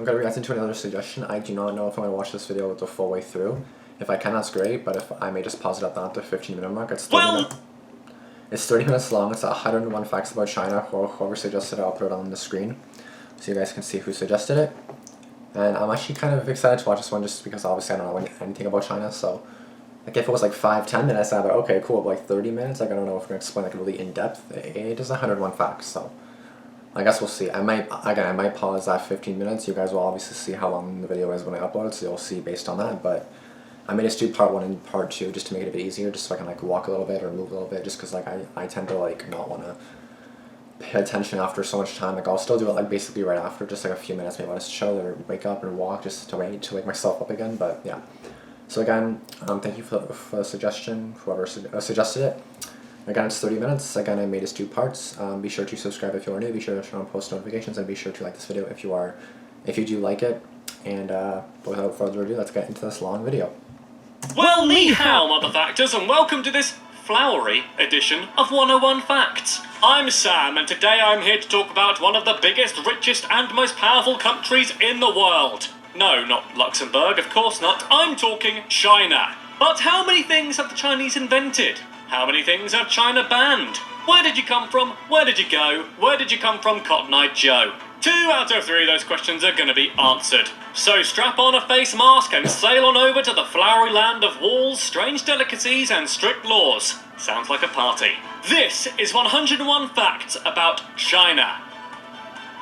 I'm going to react to another suggestion. I do not know if I'm going to watch this video the full way through. If I can, that's great, but if I may just pause it at the 15-minute mark. It's 30 minutes long. It's 101 facts about China. Whoever suggested it, I'll put it on the screen so you guys can see who suggested it. And I'm actually kind of excited to watch this one just because obviously I don't know anything about China, so like if it was like 5-10 minutes, I'd be like, okay, cool, but like 30 minutes, like I don't know if we're going to explain like really in depth. It is 101 facts, so I guess we'll see. I might pause at 15 minutes. You guys will obviously see how long the video is when I upload it, so you'll see based on that, but I may just do part 1 and part 2 just to make it a bit easier, just so I can like walk a little bit or move a little bit, just because like I tend to like not want to pay attention after so much time. Like I'll still do it like basically right after, just like a few minutes, maybe I'll just chill or wake up and walk just to wait to wake myself up again, but yeah. So again, thank you for the suggestion, whoever suggested it. Again, it's 30 minutes. Again, I made this 2 parts. Be sure to subscribe if you are new, be sure to turn on post notifications, and be sure to like this video if you do like it. And without further ado, let's get into this long video. Well, ni hao, mother factors, and welcome to this flowery edition of 101 Facts. I'm Sam, and today I'm here to talk about one of the biggest, richest, and most powerful countries in the world. No, not Luxembourg, of course not. I'm talking China. But how many things have the Chinese invented? How many things have China banned? Where did you come from? Where did you go? Where did you come from, Cotton-Eyed Joe? 2 out of 3 of those questions are going to be answered. So strap on a face mask and sail on over to the flowery land of walls, strange delicacies, and strict laws. Sounds like a party. This is 101 Facts about China.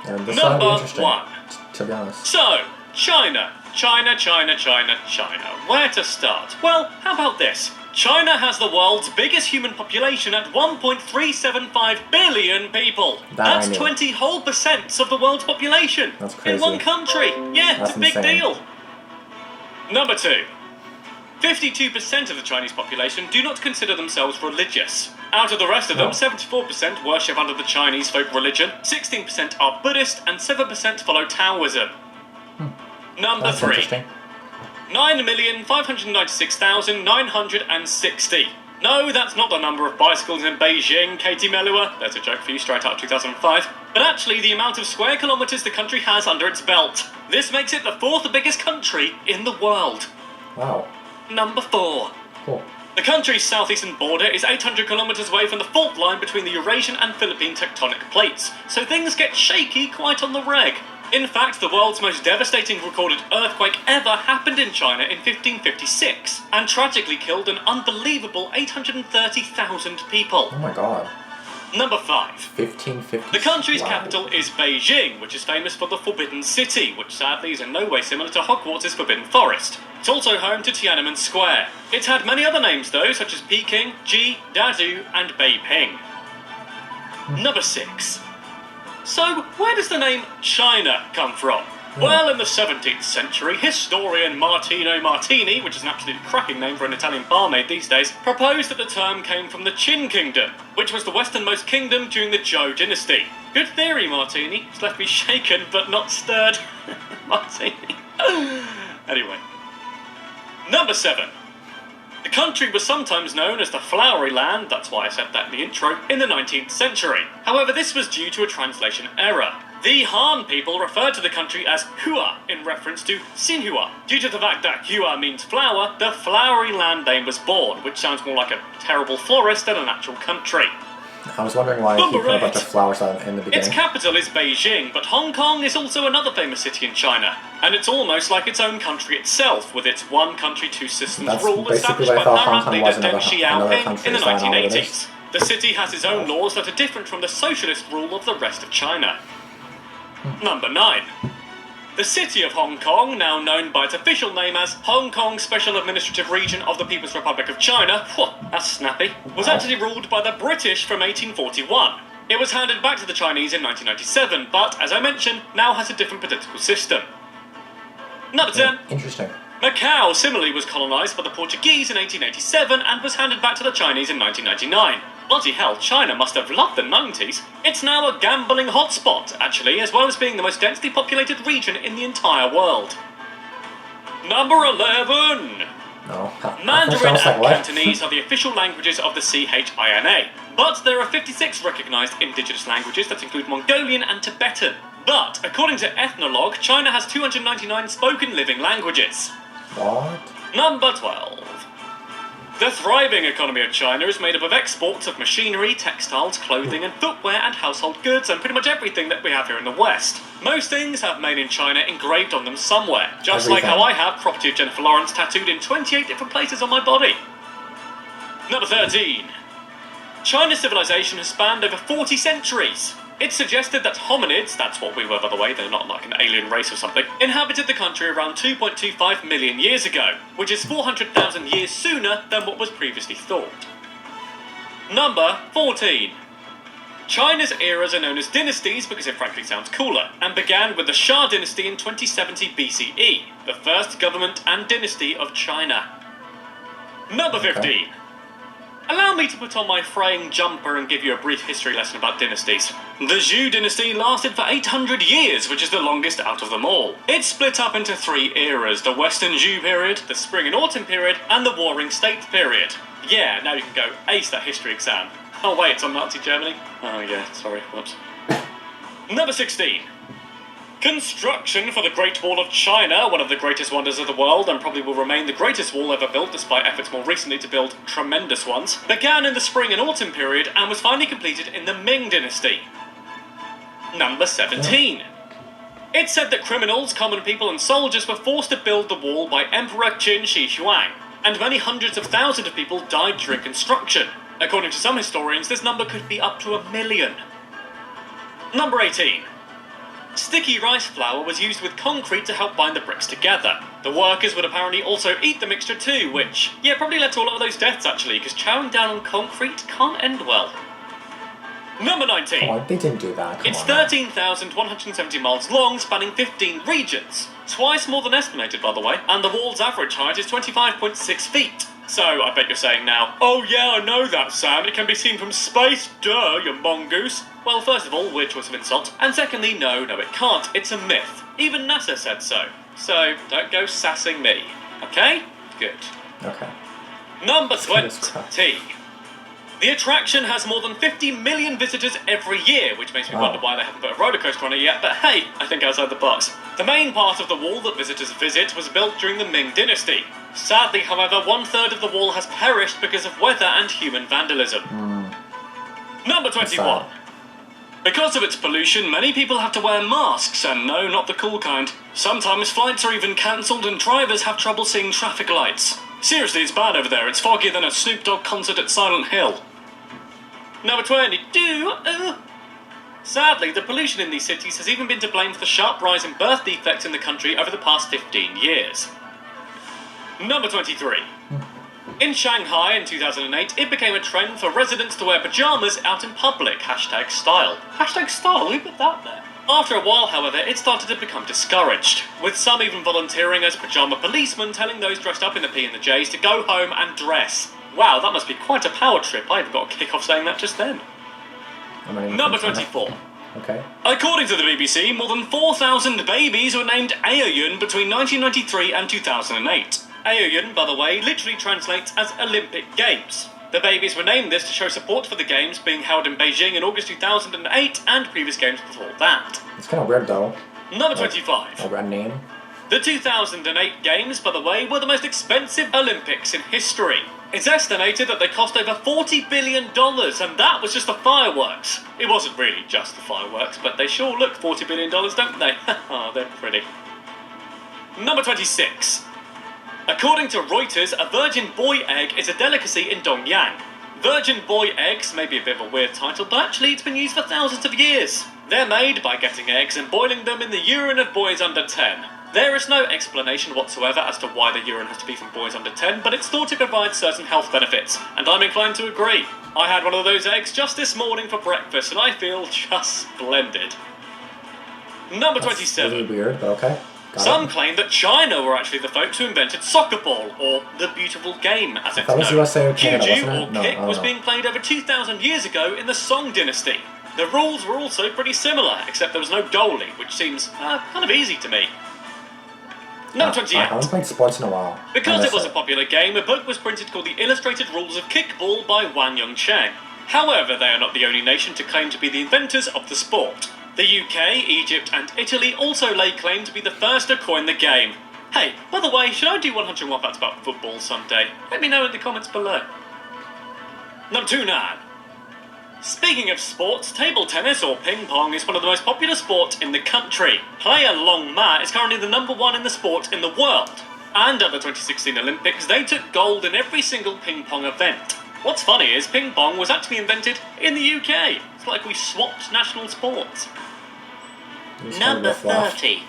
Number 1. To be honest. So, China. Where to start? Well, how about this? China has the world's biggest human population at 1.375 billion people. That's 20 whole percents of the world's population. That's crazy. In one country. Yeah, That's it's a big insane. deal. Number 2. 52% of the Chinese population do not consider themselves religious. Out of the rest of them, 74% worship under the Chinese folk religion, 16% are Buddhist, and 7% follow Taoism. Number 3. 9,596,960. No, that's not the number of bicycles in Beijing, Katie Melua. There's a joke for you straight out of 2005. But actually the amount of square kilometres the country has under its belt. This makes it the 4th biggest country in the world. Wow. Number 4. Cool. The country's southeastern border is 800 kilometres away from the fault line between the Eurasian and Philippine tectonic plates, so things get shaky quite on the reg. In fact, the world's most devastating recorded earthquake ever happened in China in 1556, and tragically killed an unbelievable 830,000 people. Oh my god. Number 5. 1550. The country's Wow. capital is Beijing, which is famous for the Forbidden City, which sadly is in no way similar to Hogwarts' Forbidden Forest. It's also home to Tiananmen Square. It's had many other names though, such as Peking, Ji, Dadu, and Beiping. Number 6. So, where does the name China come from? Well, in the 17th century, historian Martino Martini, which is an absolutely cracking name for an Italian barmaid these days, proposed that the term came from the Qin Kingdom, which was the westernmost kingdom during the Zhou dynasty. Good theory, Martini. It's left me shaken, but not stirred. Martini. Anyway. Number 7. The country was sometimes known as the Flowery Land, that's why I said that in the intro, in the 19th century. However, this was due to a translation error. The Han people referred to the country as Hua in reference to Xinhua. Due to the fact that Hua means flower, the Flowery Land name was born, which sounds more like a terrible florist than an actual country. I was wondering why he put a bunch of flowers in the beginning. Its capital is Beijing, but Hong Kong is also another famous city in China, and it's almost like its own country itself, with its one country, two systems rule established by Marat leader Deng Xiaoping in the 1980s. The city has its own laws that are different from the socialist rule of the rest of China. Number 9. The city of Hong Kong, now known by its official name as Hong Kong Special Administrative Region of the People's Republic of China, that's snappy, was actually ruled by the British from 1841. It was handed back to the Chinese in 1997, but, as I mentioned, now has a different political system. Number 10. Interesting. Macau similarly was colonised by the Portuguese in 1887 and was handed back to the Chinese in 1999. Bloody hell, China must have loved the 90s. It's now a gambling hotspot, actually, as well as being the most densely populated region in the entire world. Number 11. No. Mandarin and Cantonese are the official languages of the CHINA, but there are 56 recognised indigenous languages that include Mongolian and Tibetan. But, according to Ethnologue, China has 299 spoken living languages. What? Number 12. The thriving economy of China is made up of exports of machinery, textiles, clothing and footwear and household goods and pretty much everything that we have here in the West. Most things have made in China engraved on them somewhere, just like how I have property of Jennifer Lawrence tattooed in 28 different places on my body. Number 13. China's civilization has spanned over 40 centuries. It's suggested that hominids, that's what we were by the way, they're not like an alien race or something, inhabited the country around 2.25 million years ago, which is 400,000 years sooner than what was previously thought. Number 14. China's eras are known as dynasties because it frankly sounds cooler, and began with the Shah dynasty in 2070 BCE, the first government and dynasty of China. Number 15. Allow me to put on my fraying jumper and give you a brief history lesson about dynasties. The Zhou dynasty lasted for 800 years, which is the longest out of them all. It's split up into 3 eras, the Western Zhou period, the Spring and Autumn period, and the Warring States period. Yeah, now you can go ace that history exam. Oh wait, it's on Nazi Germany? Oh yeah, sorry, whoops. Number 16. Construction for the Great Wall of China, one of the greatest wonders of the world and probably will remain the greatest wall ever built despite efforts more recently to build tremendous ones, began in the Spring and Autumn period and was finally completed in the Ming Dynasty. Number 17. It's said that criminals, common people and soldiers were forced to build the wall by Emperor Qin Shi Huang, and many hundreds of thousands of people died during construction. According to some historians, this number could be up to 1 million. Number 18. Sticky rice flour was used with concrete to help bind the bricks together. The workers would apparently also eat the mixture too, which, yeah, probably led to a lot of those deaths actually, because chowing down on concrete can't end well. Number 19. Oh, they didn't do that. It's 13,170 miles long, spanning 15 regions. Twice more than estimated, by the way, and the wall's average height is 25.6 feet. So, I bet you're saying now, oh yeah, I know that, Sam, it can be seen from space, duh, you mongoose. Well, first of all, weird choice of insult, and secondly, no, it can't, it's a myth. Even NASA said so. So, don't go sassing me, okay? Good. Okay. Number 20. The attraction has more than 50 million visitors every year, which makes me wonder why they haven't put a roller coaster on it yet, but hey, I think outside the box. The main part of the wall that visitors visit was built during the Ming Dynasty. Sadly, however, 1/3 of the wall has perished because of weather and human vandalism. Number 21. Because of its pollution, many people have to wear masks, and no, not the cool kind. Sometimes flights are even cancelled and drivers have trouble seeing traffic lights. Seriously, it's bad over there. It's foggier than a Snoop Dogg concert at Silent Hill. Number 22. Sadly, the pollution in these cities has even been to blame for the sharp rise in birth defects in the country over the past 15 years. Number 23. In Shanghai in 2008, it became a trend for residents to wear pyjamas out in public. #style. #style? Who put that there? After a while, however, it started to become discouraged, with some even volunteering as pyjama policemen telling those dressed up in the P and the J's to go home and dress. Wow, that must be quite a power trip. I even got a kick off saying that just then. Number 24. Okay. According to the BBC, more than 4,000 babies were named Aoyun between 1993 and 2008. Aoyun, by the way, literally translates as Olympic Games. The babies were named this to show support for the Games being held in Beijing in August 2008 and previous Games before that. It's kind of weird though. Number 25. A red name. The 2008 Games, by the way, were the most expensive Olympics in history. It's estimated that they cost over $40 billion, and that was just the fireworks. It wasn't really just the fireworks, but they sure look $40 billion, don't they? Oh, they're pretty. Number 26. According to Reuters, a virgin boy egg is a delicacy in Dongyang. Virgin boy eggs may be a bit of a weird title, but actually it's been used for thousands of years. They're made by getting eggs and boiling them in the urine of boys under 10. There is no explanation whatsoever as to why the urine has to be from boys under 10, but it's thought to provide certain health benefits, and I'm inclined to agree. I had one of those eggs just this morning for breakfast, and I feel just splendid. Number 27. Really weird, but okay. Some claim that China were actually the folks who invented soccer ball, or the beautiful game, as it's known. USA or Canada, Juju, wasn't it? or kick, was being played over 2,000 years ago in the Song Dynasty. The rules were also pretty similar, except there was no goalie, which seems kind of easy to me. Number 28. I haven't played sports in a while. Because it was a popular game, a book was printed called The Illustrated Rules of Kickball by Wang Yongcheng. However, they are not the only nation to claim to be the inventors of the sport. The UK, Egypt and Italy also lay claim to be the first to coin the game. Hey, by the way, should I do 101 facts about football someday? Let me know in the comments below. Number 29. Speaking of sports, table tennis or ping pong is one of the most popular sports in the country. Player Long Ma is currently the #1 in the sport in the world. And at the 2016 Olympics, they took gold in every single ping pong event. What's funny is ping pong was actually invented in the UK. It's like we swapped national sports. Number 30.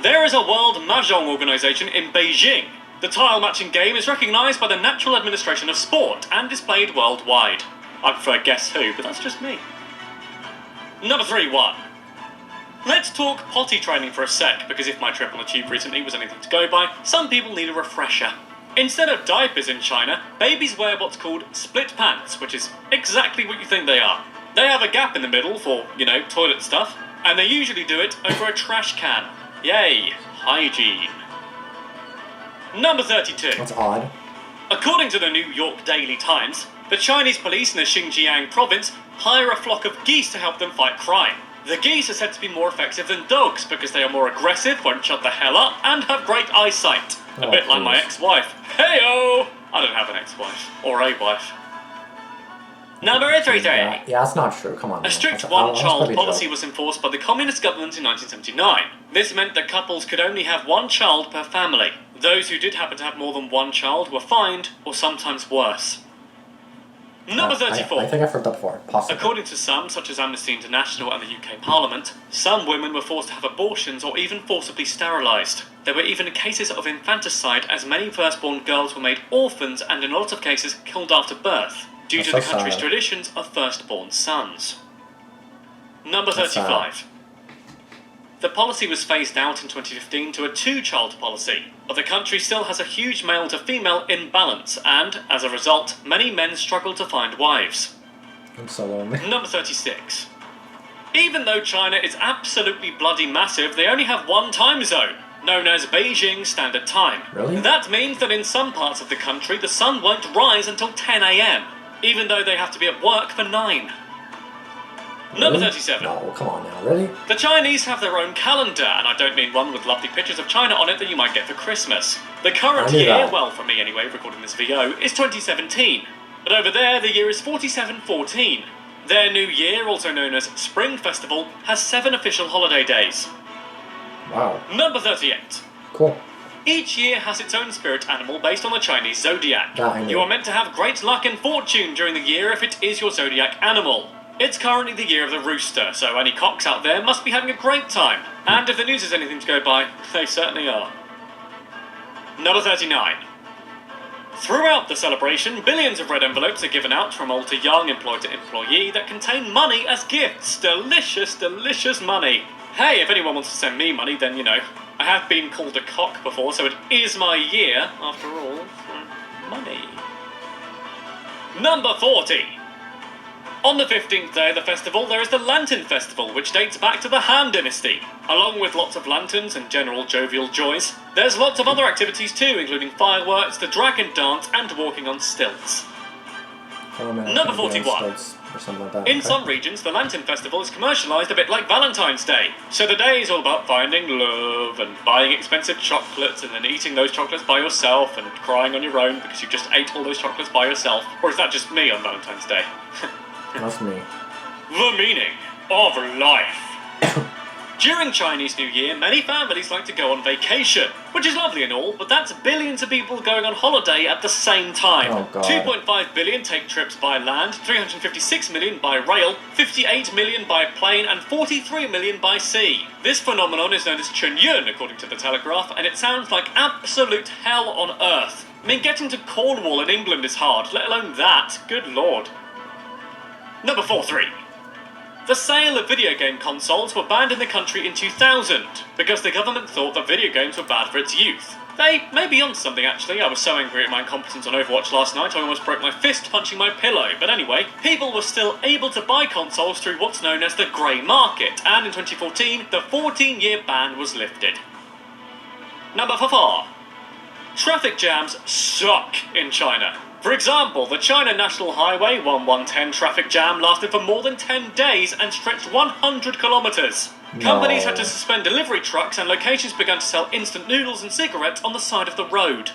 There is a World Mahjong organisation in Beijing. The tile matching game is recognised by the Natural Administration of Sport and is played worldwide. I prefer Guess Who, but that's just me. Number 31. Let's talk potty training for a sec, because if my trip on the tube recently was anything to go by, some people need a refresher. Instead of diapers in China, babies wear what's called split pants, which is exactly what you think they are. They have a gap in the middle for, toilet stuff, and they usually do it over a trash can. Yay, hygiene. Number 32. That's odd. According to the New York Daily Times, the Chinese police in the Xinjiang province hire a flock of geese to help them fight crime. The geese are said to be more effective than dogs because they are more aggressive, won't shut the hell up, and have great eyesight. A bit like my ex-wife. Hey-o! I don't have an ex-wife. Or a wife. Number 33. Yeah, that's not true. Come on. A strict one-child policy was enforced by the Communist government in 1979. This meant that couples could only have one child per family. Those who did happen to have more than one child were fined, or sometimes worse. Number 34. I think I've heard that before. Possibly. According to some, such as Amnesty International and the UK Parliament, some women were forced to have abortions or even forcibly sterilised. There were even cases of infanticide, as many firstborn girls were made orphans and in a lot of cases killed after birth, due to the country's traditions of firstborn sons. Number 35. The policy was phased out in 2015 to a two-child policy, but the country still has a huge male-to-female imbalance, and, as a result, many men struggle to find wives. I'm so lonely. Number 36. Even though China is absolutely bloody massive, they only have one time zone, known as Beijing Standard Time. Really? That means that in some parts of the country, the sun won't rise until 10 AM, even though they have to be at work for 9. Really? Number 37. No, come on now, really? The Chinese have their own calendar, and I don't mean one with lovely pictures of China on it that you might get for Christmas. The current year, well for me anyway, recording this video, is 2017. But over there, the year is 4714. Their new year, also known as Spring Festival, has 7 official holiday days. Wow. Number 38. Cool. Each year has its own spirit animal based on the Chinese zodiac. Yeah, I know. You are meant to have great luck and fortune during the year if it is your zodiac animal. It's currently the year of the rooster, so any cocks out there must be having a great time. And if the news is anything to go by, they certainly are. Number 39. Throughout the celebration, billions of red envelopes are given out from old to young, employed to employee, that contain money as gifts. Delicious, delicious money. Hey, if anyone wants to send me money, then, I have been called a cock before, so it is my year, after all, for money. Number 40. On the 15th day of the festival, there is the Lantern Festival, which dates back to the Han Dynasty. Along with lots of lanterns and general jovial joys, there's lots of other activities too, including fireworks, the dragon dance, and walking on stilts. Number 41. Or something like that. In some regions, the Lantern Festival is commercialised a bit like Valentine's Day. So the day is all about finding love and buying expensive chocolates and then eating those chocolates by yourself and crying on your own because you just ate all those chocolates by yourself. Or is that just me on Valentine's Day? That's me. The meaning of life. During Chinese New Year, many families like to go on vacation, which is lovely and all, but that's billions of people going on holiday at the same time. Oh, God. 2.5 billion take trips by land, 356 million by rail, 58 million by plane, and 43 million by sea. This phenomenon is known as Chunyun, according to the Telegraph, and it sounds like absolute hell on earth. I mean, getting to Cornwall in England is hard, let alone that. Good lord. Number 43. The sale of video game consoles were banned in the country in 2000 because the government thought that video games were bad for its youth. They may be onto something actually. I was so angry at my incompetence on Overwatch last night I almost broke my fist punching my pillow. But anyway, people were still able to buy consoles through what's known as the grey market, and in 2014 the 14-year ban was lifted. Number 4. Traffic jams suck in China. For example, the China National Highway 1110 traffic jam lasted for more than 10 days and stretched 100 kilometers. Companies had to suspend delivery trucks and locations began to sell instant noodles and cigarettes on the side of the road.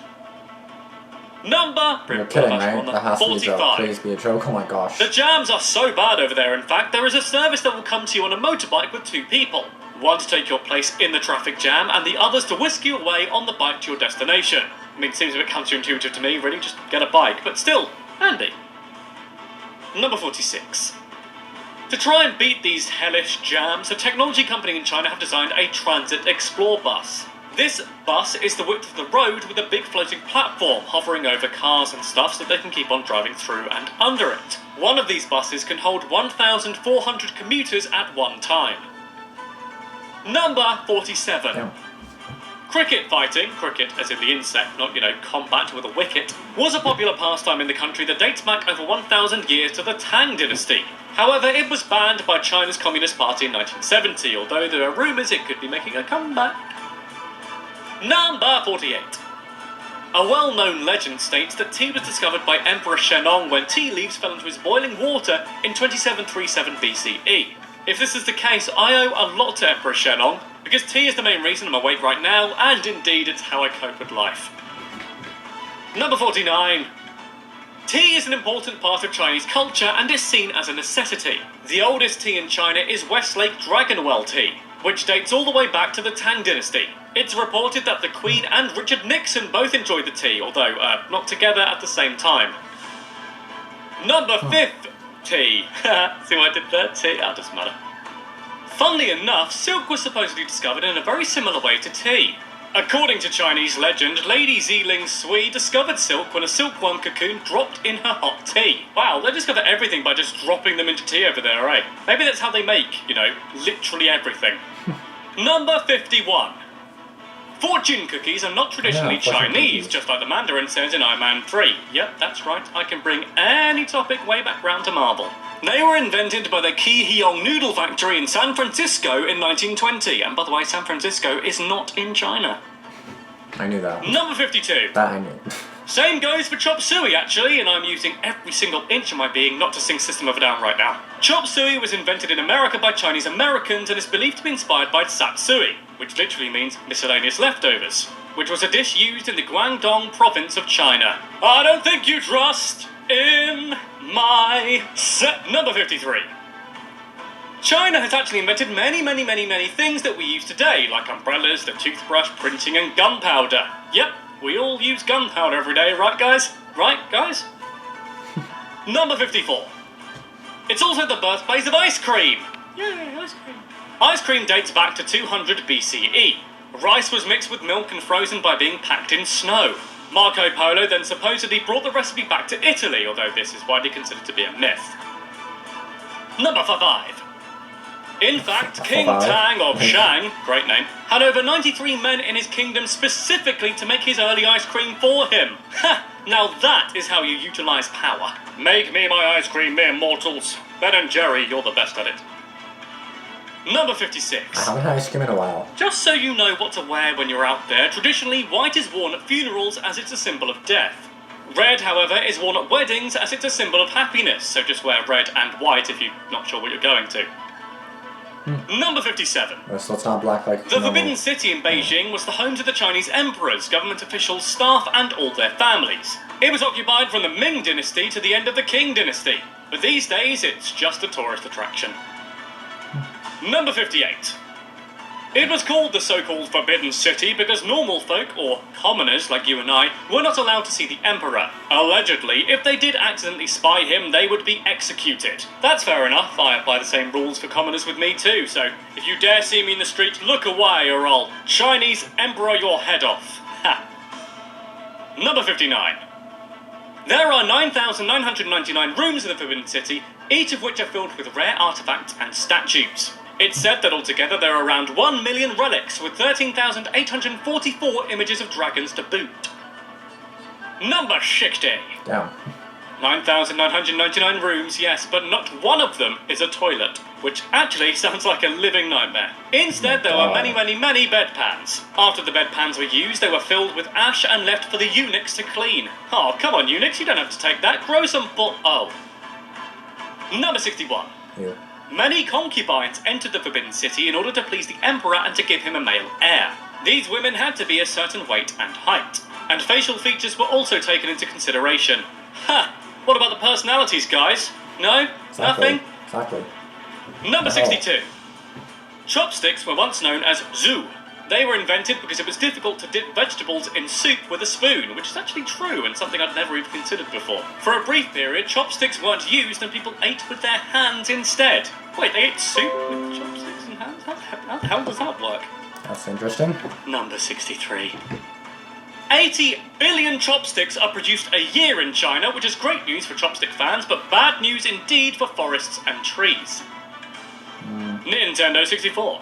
You're kidding, right? That has to be a joke. Please be a joke. Oh my gosh. The jams are so bad over there, in fact, there is a service that will come to you on a motorbike with 2 people. One to take your place in the traffic jam, and the others to whisk you away on the bike to your destination. I mean, it seems a bit counterintuitive to me, really, just get a bike, but still, handy. Number 46. To try and beat these hellish jams, a technology company in China have designed a Transit Explore bus. This bus is the width of the road with a big floating platform hovering over cars and stuff so they can keep on driving through and under it. One of these buses can hold 1,400 commuters at one time. Number 47. Damn. Cricket fighting, cricket as in the insect, not, combat with a wicket, was a popular pastime in the country that dates back over 1,000 years to the Tang dynasty. However, it was banned by China's Communist Party in 1970, although there are rumours it could be making a comeback. Number 48. A well-known legend states that tea was discovered by Emperor Shennong when tea leaves fell into his boiling water in 2737 BCE. If this is the case, I owe a lot to Emperor Shennong, because tea is the main reason I'm awake right now, and indeed it's how I cope with life. Number 49. Tea is an important part of Chinese culture and is seen as a necessity. The oldest tea in China is Westlake Dragonwell tea, which dates all the way back to the Tang dynasty. It's reported that the Queen and Richard Nixon both enjoyed the tea, although not together at the same time. Number 50. See what I did there? Tea? That doesn't matter. Funnily enough, silk was supposedly discovered in a very similar way to tea. According to Chinese legend, Lady Ziling Sui discovered silk when a silkworm cocoon dropped in her hot tea. Wow, they discover everything by just dropping them into tea over there, eh? Maybe that's how they make, literally everything. Number 51. Fortune cookies are not traditionally Chinese, just like the Mandarin says in Iron Man 3. Yep, that's right, I can bring any topic way back round to Marvel. They were invented by the Ki Heong noodle factory in San Francisco in 1920, and by the way, San Francisco is not in China. I knew that. Number 52. That I knew. Same goes for chop suey, actually, and I'm using every single inch of my being not to sing System of a Down right now. Chop suey was invented in America by Chinese Americans and is believed to be inspired by sap suey, which literally means miscellaneous leftovers, which was a dish used in the Guangdong province of China. I don't think you trust in my set. Number 53. China has actually invented many things that we use today, like umbrellas, the toothbrush, printing, and gunpowder. Yep, we all use gunpowder every day, right guys? Right, guys? Number 54. It's also the birthplace of ice cream. Yay, ice cream. Ice cream dates back to 200 BCE. Rice was mixed with milk and frozen by being packed in snow. Marco Polo then supposedly brought the recipe back to Italy, although this is widely considered to be a myth. Number 5. In fact, King Tang of Shang, great name, had over 93 men in his kingdom specifically to make his early ice cream for him. Ha! Now that is how you utilize power. Make me my ice cream, mere mortals. Ben and Jerry, you're the best at it. Number 56. I haven't had ice cream in a while. Just so you know what to wear when you're out there, traditionally white is worn at funerals as it's a symbol of death. Red, however, is worn at weddings as it's a symbol of happiness, so just wear red and white if you're not sure what you're going to. Number 57. So it's not black like The Forbidden City in Beijing was the home to the Chinese emperors, government officials, staff, and all their families. It was occupied from the Ming dynasty to the end of the Qing dynasty, but these days it's just a tourist attraction. Number 58. It was called the so-called Forbidden City because normal folk, or commoners like you and I, were not allowed to see the Emperor. Allegedly, if they did accidentally spy him, they would be executed. That's fair enough, I apply the same rules for commoners with me too, so if you dare see me in the street, look away or I'll Chinese Emperor your head off. Ha! Number 59. There are 9,999 rooms in the Forbidden City, each of which are filled with rare artifacts and statues. It's said that altogether there are around 1 million relics, with 13,844 images of dragons to boot. Number 60. Damn. 9,999 rooms, yes, but not one of them is a toilet, which actually sounds like a living nightmare. Instead, there were many, many, many bedpans. After the bedpans were used, they were filled with ash and left for the eunuchs to clean. Oh, come on, eunuchs, you don't have to take that. Grow some Oh. Number 61. Yeah. Many concubines entered the Forbidden City in order to please the Emperor and to give him a male heir. These women had to be a certain weight and height, and facial features were also taken into consideration. Ha! What about the personalities, guys? No? Exactly. Nothing? Exactly. Number 62. Chopsticks were once known as zu. They were invented because it was difficult to dip vegetables in soup with a spoon, which is actually true and something I'd never even considered before. For a brief period, chopsticks weren't used and people ate with their hands instead. Wait, they ate soup with chopsticks and hands? How the hell does that work? That's interesting. Number 63. 80 billion chopsticks are produced a year in China, which is great news for chopstick fans, but bad news indeed for forests and trees. Nintendo 64.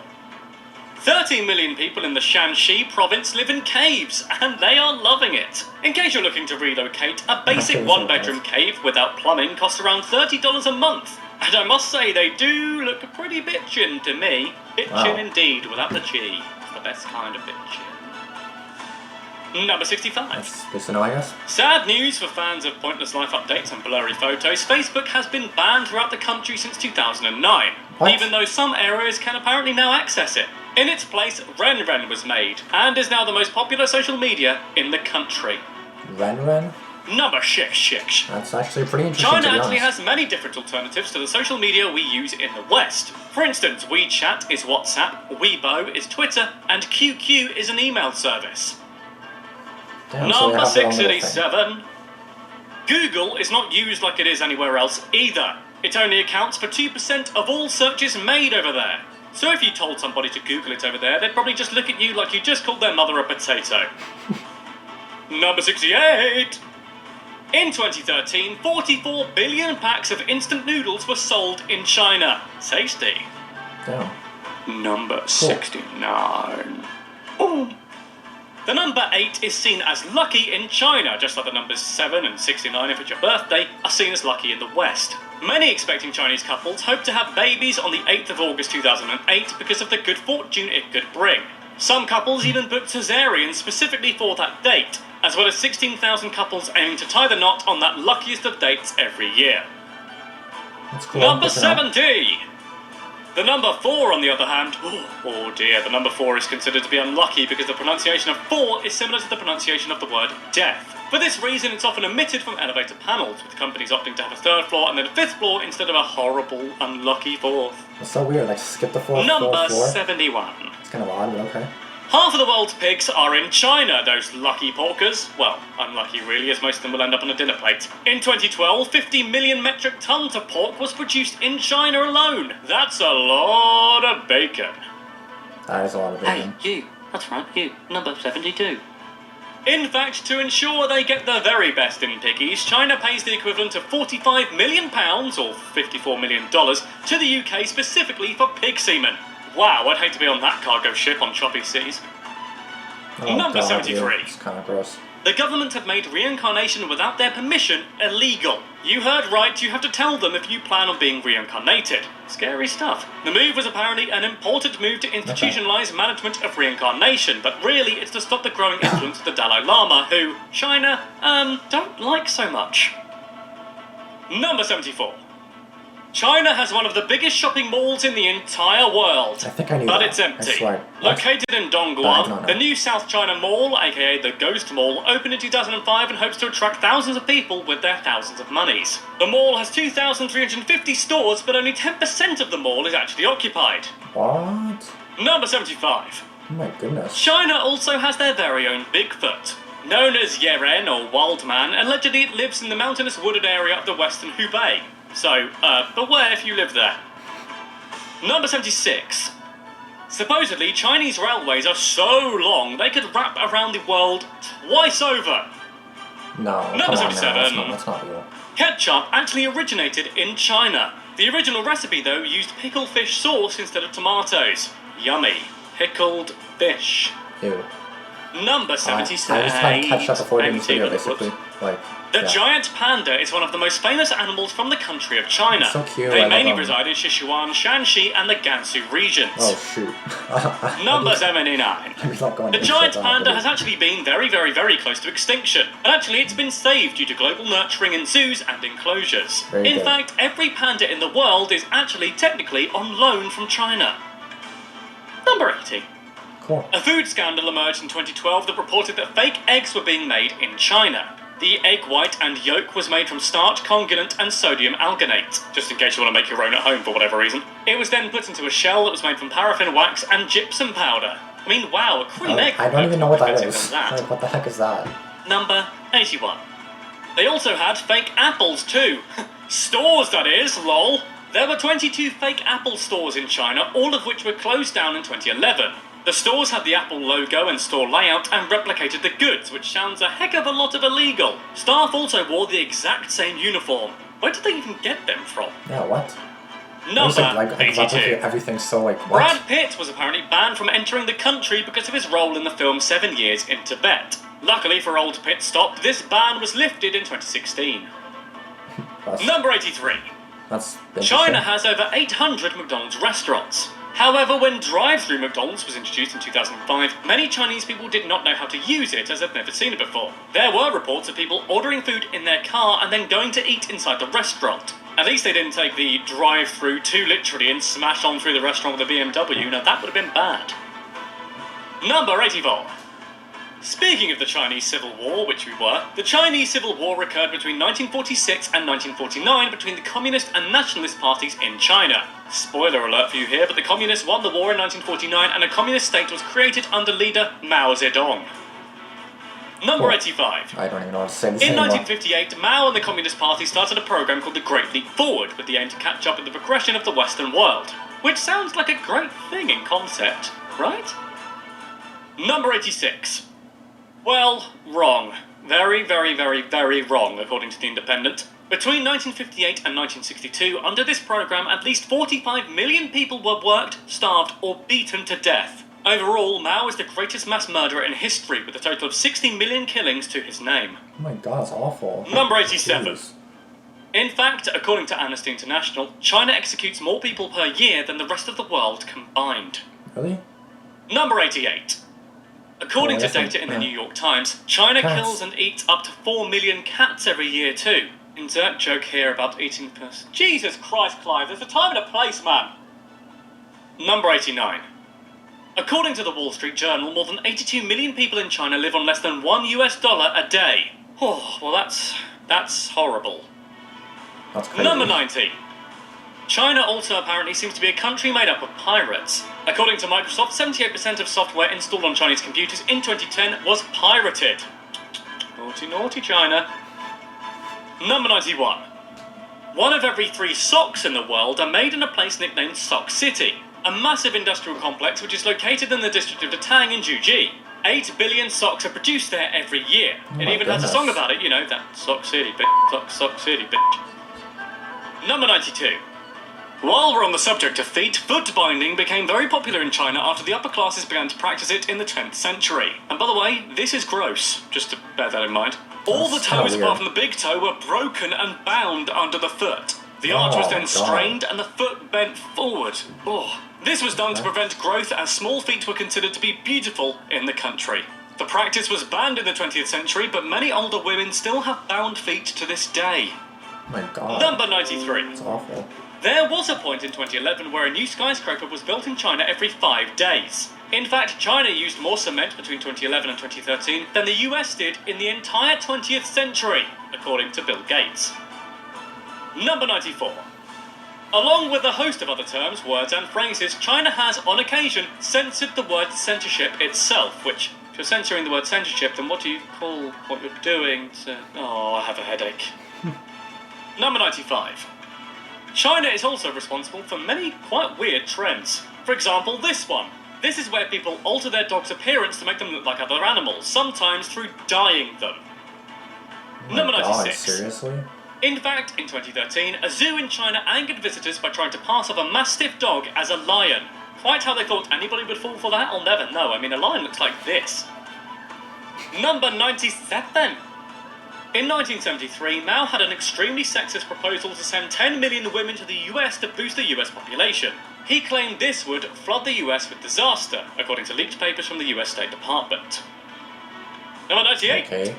30 million people in the Shanxi province live in caves, and they are loving it. In case you're looking to relocate, a basic one-bedroom cave without plumbing costs around $30 a month. And I must say, they do look pretty bitchin' to me. Bitchin' indeed, without the G. It's the best kind of bitchin'. Number 65. That's good to know, I guess. Sad news for fans of pointless life updates and blurry photos. Facebook has been banned throughout the country since 2009, even though some areas can apparently now access it. In its place, Ren was made, and is now the most popular social media in the country. Ren? Number 66. That's actually pretty interesting. China actually has many different alternatives to the social media we use in the West. For instance, WeChat is WhatsApp, Weibo is Twitter, and QQ is an email service. Damn, Number so 67. Google is not used like it is anywhere else either. It only accounts for 2% of all searches made over there. So if you told somebody to Google it over there, they'd probably just look at you like you just called their mother a potato. Number 68. In 2013, 44 billion packs of instant noodles were sold in China. Tasty. Damn. Number 69. Oh. The number 8 is seen as lucky in China, just like the numbers 7 and 69, if it's your birthday, are seen as lucky in the West. Many expecting Chinese couples hope to have babies on the 8th of August 2008 because of the good fortune it could bring. Some couples even booked cesareans specifically for that date, as well as 16,000 couples aiming to tie the knot on that luckiest of dates every year. That's cool. Number 70! The number 4, on the other hand, oh dear, the number 4 is considered to be unlucky because the pronunciation of 4 is similar to the pronunciation of the word death. For this reason, it's often omitted from elevator panels, with companies opting to have a 3rd floor and then a 5th floor instead of a horrible, unlucky 4th. That's so weird, like skip the 4th Number floor. 71. It's kind of odd, but okay. Half of the world's pigs are in China, those lucky porkers. Well, unlucky really, as most of them will end up on a dinner plate. In 2012, 50 million metric tons of pork was produced in China alone. That's a lot of bacon. That is a lot of bacon. Hey, you. That's right, you. Number 72. In fact, to ensure they get the very best in piggies, China pays the equivalent of £45 million, or $54 million, to the UK specifically for pig semen. Wow, I'd hate to be on that cargo ship on choppy seas. Oh, Number God, 73. It's kind of gross. The government have made reincarnation without their permission illegal. You heard right, you have to tell them if you plan on being reincarnated. Scary stuff. The move was apparently an important move to institutionalize management of reincarnation, but really it's to stop the growing influence of the Dalai Lama, who China, don't like so much. Number 74. China has one of the biggest shopping malls in the entire world. I think I knew but that. it's empty. I swear. Located in But I don't Dongguan, know. the new South China Mall, aka the Ghost Mall, opened in 2005 and hopes to attract thousands of people with their thousands of monies. The mall has 2,350 stores, but only 10% of the mall is actually occupied. What? Number 75. Oh my goodness. China also has their very own Bigfoot. Known as Yeren or Wild Man, allegedly it lives in the mountainous wooded area of the western Hubei. So, beware if you live there. Number 76. Supposedly, Chinese railways are so long they could wrap around the world twice over. No, Number come on 77. now, that's not real. Ketchup actually originated in China. The original recipe, though, used pickled fish sauce instead of tomatoes. Yummy. Pickled fish. Ew. Number 77. I just had to catch up before doing this video, 18. basically. Like, The yeah. giant panda is one of the most famous animals from the country of China. It's so cute. They I mainly love them. reside in Sichuan, Shanxi, and the Gansu regions. Oh shoot. Number 79. The giant panda has actually been very, very, very close to extinction. And actually, it's been saved due to global nurturing in zoos and enclosures. Very in good. fact, every panda in the world is actually technically on loan from China. Number 80. Cool. A food scandal emerged in 2012 that reported that fake eggs were being made in China. The egg white and yolk was made from starch, congealant, and sodium alginate, just in case you want to make your own at home for whatever reason. It was then put into a shell that was made from paraffin wax and gypsum powder. I mean, wow, a cream egg. I don't even know what that expensive is. than that. Like, what the heck is that? Number 81. They also had fake apples too. Stores, that is, lol. There were 22 fake Apple stores in China, all of which were closed down in 2011. The stores had the Apple logo and store layout and replicated the goods, which sounds a heck of a lot of illegal. Staff also wore the exact same uniform. Where did they even get them from? Yeah, what? Number like 82. Everything's so like, what? Brad Pitt was apparently banned from entering the country because of his role in the film 7 Years in Tibet. Luckily for old Pit Stop, this ban was lifted in 2016. Number 83. That's China has over 800 McDonald's restaurants. However, when drive-through McDonald's was introduced in 2005, many Chinese people did not know how to use it as they'd never seen it before. There were reports of people ordering food in their car and then going to eat inside the restaurant. At least they didn't take the drive-through too literally and smash on through the restaurant with a BMW. Now that would have been bad. Number 84. Speaking of the Chinese Civil War, which we were, the Chinese Civil War occurred between 1946 and 1949 between the Communist and Nationalist parties in China. Spoiler alert for you here, but the Communists won the war in 1949 and a communist state was created under leader Mao Zedong. Number 85. I don't even know what to say. In 1958, Mao and the Communist Party started a program called the Great Leap Forward with the aim to catch up with the progression of the Western world. Which sounds like a great thing in concept, right? Number 86. Well, wrong. Very, very, very, very wrong, according to The Independent. Between 1958 and 1962, under this program, at least 45 million people were worked, starved, or beaten to death. Overall, Mao is the greatest mass murderer in history, with a total of 60 million killings to his name. Oh my god, it's awful. Number 87. Jeez. In fact, according to Amnesty International, China executes more people per year than the rest of the world combined. Really? Number 88. According to data in the New York Times, China kills and eats up to 4 million cats every year too. Insert joke here about eating person. Jesus Christ, Clive, there's a time and a place, man. Number 89. According to the Wall Street Journal, more than 82 million people in China live on less than $1 a day. Oh, well that's horrible. That's crazy. Number 90. China also apparently seems to be a country made up of pirates. According to Microsoft, 78% of software installed on Chinese computers in 2010 was pirated. Naughty, naughty China. Number 91. One of every 3 socks in the world are made in a place nicknamed Sock City, a massive industrial complex which is located in the district of Datang in Juji. 8 billion socks are produced there every year. It even has a song about it, you know, that Sock City, bitch, Sock City, bitch. Number 92. While we're on the subject of feet, foot binding became very popular in China after the upper classes began to practice it in the 10th century. And by the way, this is gross, just to bear that in mind. All the toes apart from the big toe were broken and bound under the foot. The arch was then strained and the foot bent forward. Oh. This was done to prevent growth as small feet were considered to be beautiful in the country. The practice was banned in the 20th century, but many older women still have bound feet to this day. Oh my god. Number 93. It's awful. There was a point in 2011 where a new skyscraper was built in China every 5 days. In fact, China used more cement between 2011 and 2013 than the US did in the entire 20th century, according to Bill Gates. Number 94. Along with a host of other terms, words and phrases, China has, on occasion, censored the word censorship itself, which, if you're censoring the word censorship, then what do you call what you're doing to... Oh, I have a headache. Number 95. China is also responsible for many quite weird trends. For example, this one. This is where people alter their dog's appearance to make them look like other animals, sometimes through dyeing them. Number 96. Seriously? In fact, in 2013, a zoo in China angered visitors by trying to pass off a mastiff dog as a lion. Quite how they thought anybody would fall for that, I'll never know. I mean, a lion looks like this. Number 97. In 1973, Mao had an extremely sexist proposal to send 10 million women to the US to boost the US population. He claimed this would flood the US with disaster, according to leaked papers from the US State Department. Number 98. Okay.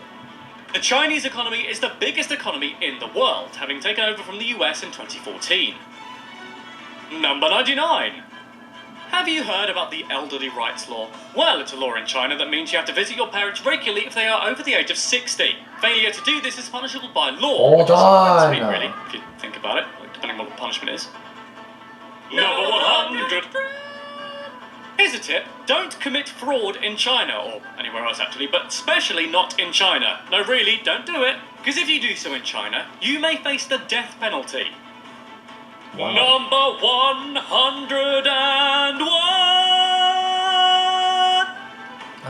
The Chinese economy is the biggest economy in the world, having taken over from the US in 2014. Number 99. Have you heard about the elderly rights law? Well, it's a law in China that means you have to visit your parents regularly if they are over the age of 60. Failure to do this is punishable by law. Hold on. Really, if you think about it, depending on what the punishment is. Number 100. Here's a tip. Don't commit fraud in China, or anywhere else actually, but especially not in China. No, really, don't do it. Because if you do so in China, you may face the death penalty. Wow. Number 101.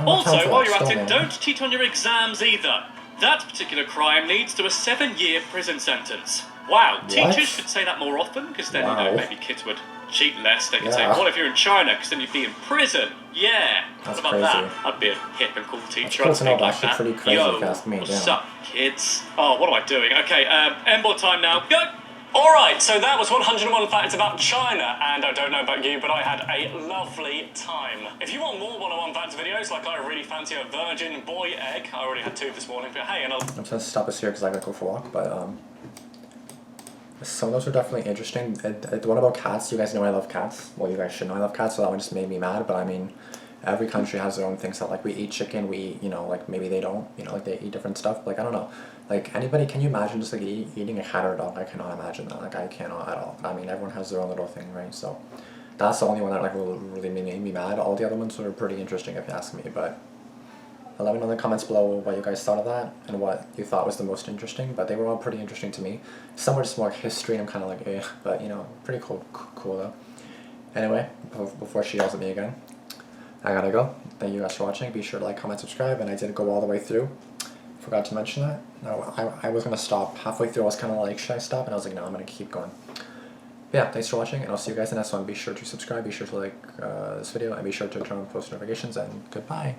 Also, while you're at it, don't cheat on your exams either. That particular crime leads to a 7-year prison sentence. Wow, teachers should say that more often, because then, you know, maybe kids would cheat less. They could say, what if you're in China, because then you'd be in prison. Yeah, that's what about crazy. that? I'd be a hip and cool teacher. That's cool to know, like actually that. pretty crazy if you ask me. What's up, kids? Oh, what am I doing? Okay, M-board time now. Go! Alright, so that was 101 facts about China, and I don't know about you, but I had a lovely time. If you want more 101 facts videos, like I really fancy a virgin boy egg, I already had 2 this morning, but hey, another... I'm just gonna stop us here because I gotta go for a walk, but some of those are definitely interesting. The one about cats, you guys know I love cats. Well, you guys should know I love cats, so that one just made me mad, but I mean, every country has their own things that, like, we eat chicken, we eat, you know, like, maybe they don't, you know, like, they eat different stuff, like, I don't know. Like, anybody, can you imagine just, like, eating a cat or a dog? I cannot imagine that, like, I cannot at all. I mean, everyone has their own little thing, right? So, that's the only one that, like, really made me mad. All the other ones were pretty interesting, if you ask me, but let me know in the comments below what you guys thought of that, and what you thought was the most interesting, but they were all pretty interesting to me. Some were just more history, and I'm kind of like, eh, but, you know, pretty cool though. Anyway, before she yells at me again, I gotta go. Thank you guys for watching. Be sure to like, comment, subscribe, and I did go all the way through. Forgot to mention that. No, I was gonna stop halfway through. I was kind of like, should I stop? And I was like, no, I'm gonna keep going. But yeah, thanks for watching, and I'll see you guys in the next one. Be sure to subscribe, be sure to like this video, and be sure to turn on post notifications, and goodbye.